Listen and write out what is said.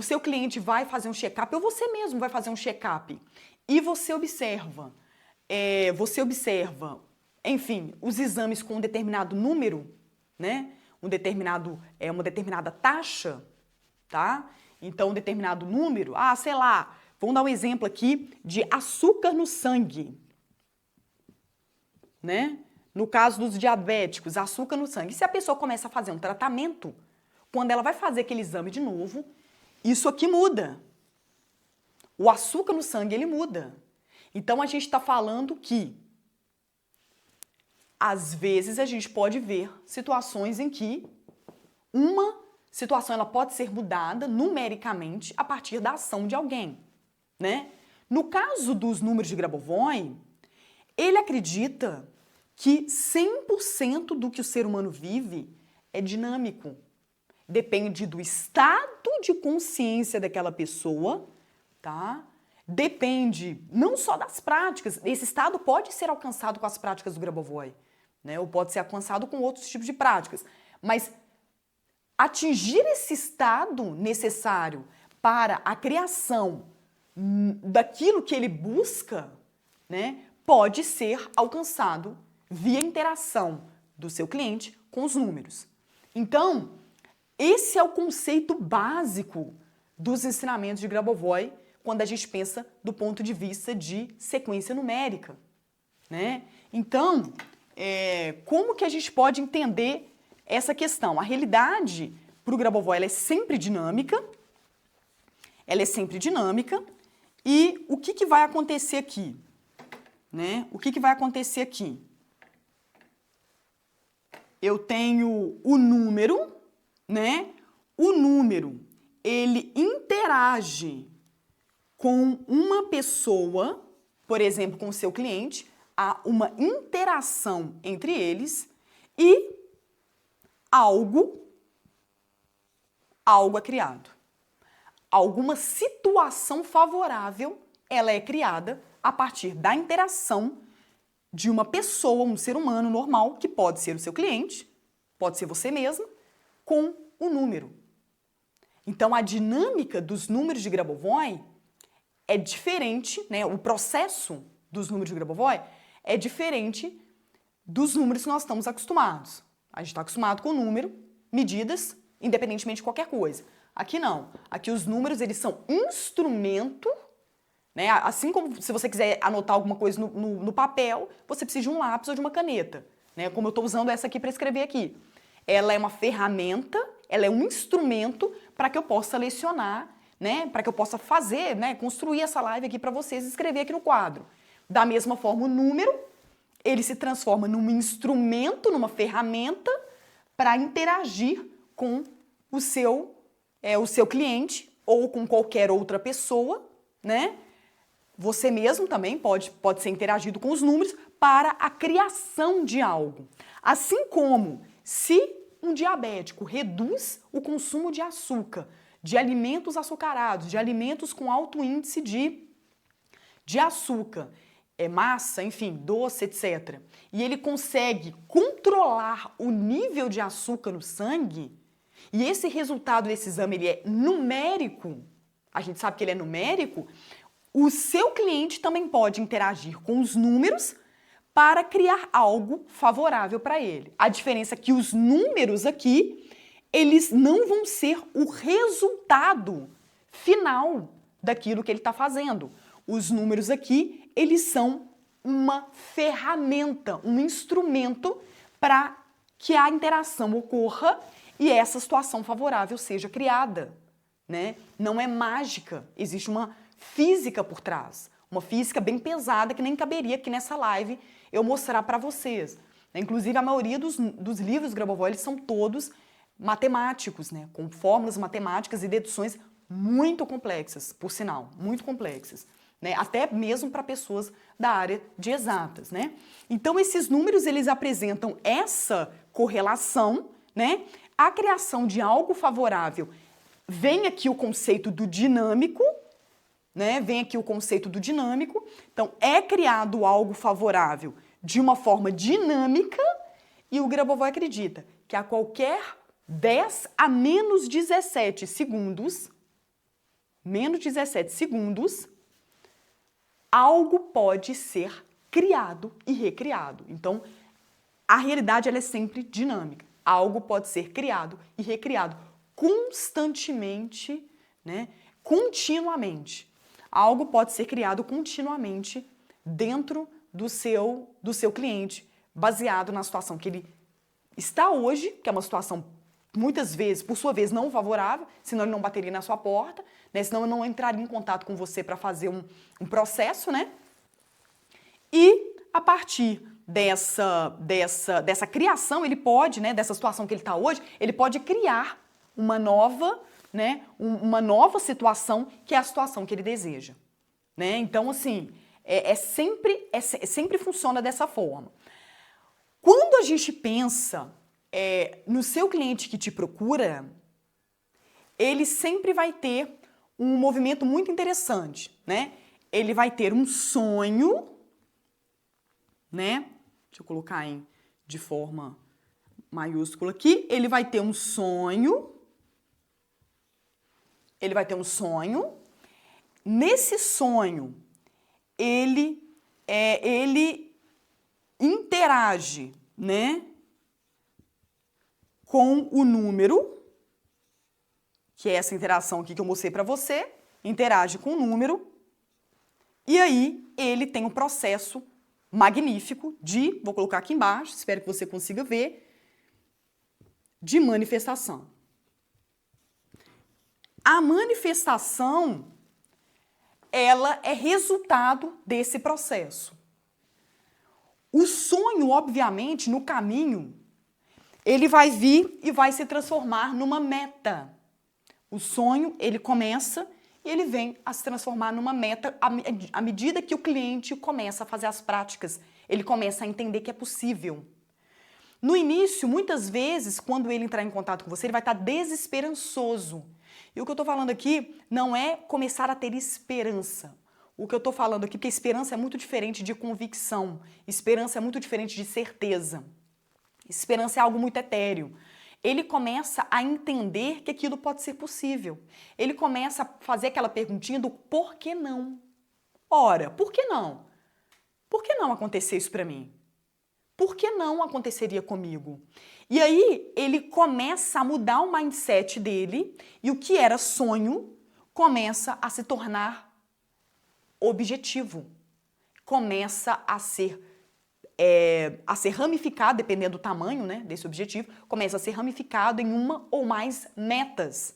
seu cliente vai fazer um check-up, ou você mesmo vai fazer um check-up, e você observa, enfim, os exames com um determinado número, né? Uma determinada taxa, tá? Então, um determinado número, sei lá, vamos dar um exemplo aqui de açúcar no sangue, né? No caso dos diabéticos, açúcar no sangue. E se a pessoa começa a fazer um tratamento, quando ela vai fazer aquele exame de novo, isso aqui muda. O açúcar no sangue, ele muda. Então, a gente está falando que, às vezes, a gente pode ver situações em que uma situação ela pode ser mudada numericamente a partir da ação de alguém, né? No caso dos números de Grabovoi, ele acredita que 100% do que o ser humano vive é dinâmico. Depende do estado de consciência daquela pessoa, tá? Depende não só das práticas, esse estado pode ser alcançado com as práticas do Grabovoi, né? Ou pode ser alcançado com outros tipos de práticas, mas atingir esse estado necessário para a criação daquilo que ele busca, né, pode ser alcançado via interação do seu cliente com os números. Então, esse é o conceito básico dos ensinamentos de Grabovoi quando a gente pensa do ponto de vista de sequência numérica, né? Então, como que a gente pode entender essa questão? A realidade para o Grabovoi ela é sempre dinâmica, e o que vai acontecer aqui? Né? O que vai acontecer aqui? Eu tenho o número, né? O número, ele interage com uma pessoa, por exemplo, com o seu cliente, há uma interação entre eles e algo é criado. Alguma situação favorável, ela é criada a partir da interação de uma pessoa, um ser humano normal, que pode ser o seu cliente, pode ser você mesmo, com o número. Então, a dinâmica dos números de Grabovoi é diferente, né? O processo dos números de Grabovoi é diferente dos números que nós estamos acostumados. A gente está acostumado com o número, medidas, independentemente de qualquer coisa. Aqui não. Aqui os números, eles são instrumento, né? Assim como se você quiser anotar alguma coisa no papel, você precisa de um lápis ou de uma caneta, né? Como eu estou usando essa aqui para escrever aqui. Ela é uma ferramenta, ela é um instrumento para que eu possa lecionar, né? Para que eu possa fazer, né? Construir essa live aqui para vocês e escrever aqui no quadro. Da mesma forma, o número, ele se transforma num instrumento, numa ferramenta para interagir com o seu cliente ou com qualquer outra pessoa, né? Você mesmo também pode ser interagido com os números para a criação de algo. Assim como se um diabético reduz o consumo de açúcar, de alimentos açucarados, de alimentos com alto índice de açúcar, massa, enfim, doce, etc. E ele consegue controlar o nível de açúcar no sangue, e esse resultado desse exame ele é numérico, a gente sabe que ele é numérico, o seu cliente também pode interagir com os números para criar algo favorável para ele. A diferença é que os números aqui, eles não vão ser o resultado final daquilo que ele está fazendo. Os números aqui, eles são uma ferramenta, um instrumento para que a interação ocorra e essa situação favorável seja criada, né? Não é mágica, existe uma física por trás, uma física bem pesada que nem caberia aqui nessa live eu mostrar para vocês. Inclusive, a maioria dos livros Grabovoi, eles são todos matemáticos, né? Com fórmulas matemáticas e deduções muito complexas, por sinal, muito complexas, né? Até mesmo para pessoas da área de exatas, né? Então, esses números, eles apresentam essa correlação, né? A criação de algo favorável, vem aqui o conceito do dinâmico, né? Vem aqui o conceito do dinâmico. Então, é criado algo favorável de uma forma dinâmica e o Grabovoi acredita que a qualquer 10 a menos 17 segundos, menos de 17 segundos, algo pode ser criado e recriado. Então, a realidade ela é sempre dinâmica. Algo pode ser criado e recriado constantemente, né? Continuamente. Algo pode ser criado continuamente dentro do seu cliente, baseado na situação que ele está hoje, que é uma situação muitas vezes, por sua vez, não favorável, senão ele não bateria na sua porta, né? Senão ele não entraria em contato com você para fazer um processo, né? E a partir dessa criação, ele pode, né, dessa situação que ele está hoje, ele pode criar uma nova, né, uma nova situação, que é a situação que ele deseja. Né? Então, assim, sempre funciona dessa forma. Quando a gente pensa no seu cliente que te procura, ele sempre vai ter um movimento muito interessante, né? Ele vai ter um sonho, né? Deixa eu colocar de forma maiúscula aqui. Ele vai ter um sonho. Ele vai ter um sonho. Nesse sonho, ele interage, né, com o número, que é essa interação aqui que eu mostrei para você, interage com o número, e aí ele tem um processo magnífico vou colocar aqui embaixo, espero que você consiga ver, de manifestação. A manifestação, ela é resultado desse processo. O sonho, obviamente, no caminho, ele vai vir e vai se transformar numa meta. O sonho, ele começa e ele vem a se transformar numa meta à medida que o cliente começa a fazer as práticas. Ele começa a entender que é possível. No início, muitas vezes, quando ele entrar em contato com você, ele vai estar desesperançoso. E o que eu estou falando aqui não é começar a ter esperança. O que eu estou falando aqui, porque esperança é muito diferente de convicção. Esperança é muito diferente de certeza. Esperança é algo muito etéreo. Ele começa a entender que aquilo pode ser possível. Ele começa a fazer aquela perguntinha do por que não? Ora, por que não? Por que não acontecer isso para mim? Por que não aconteceria comigo? E aí ele começa a mudar o mindset dele e o que era sonho começa a se tornar objetivo. Começa a ser ramificado, dependendo do tamanho, né, desse objetivo, começa a ser ramificado em uma ou mais metas.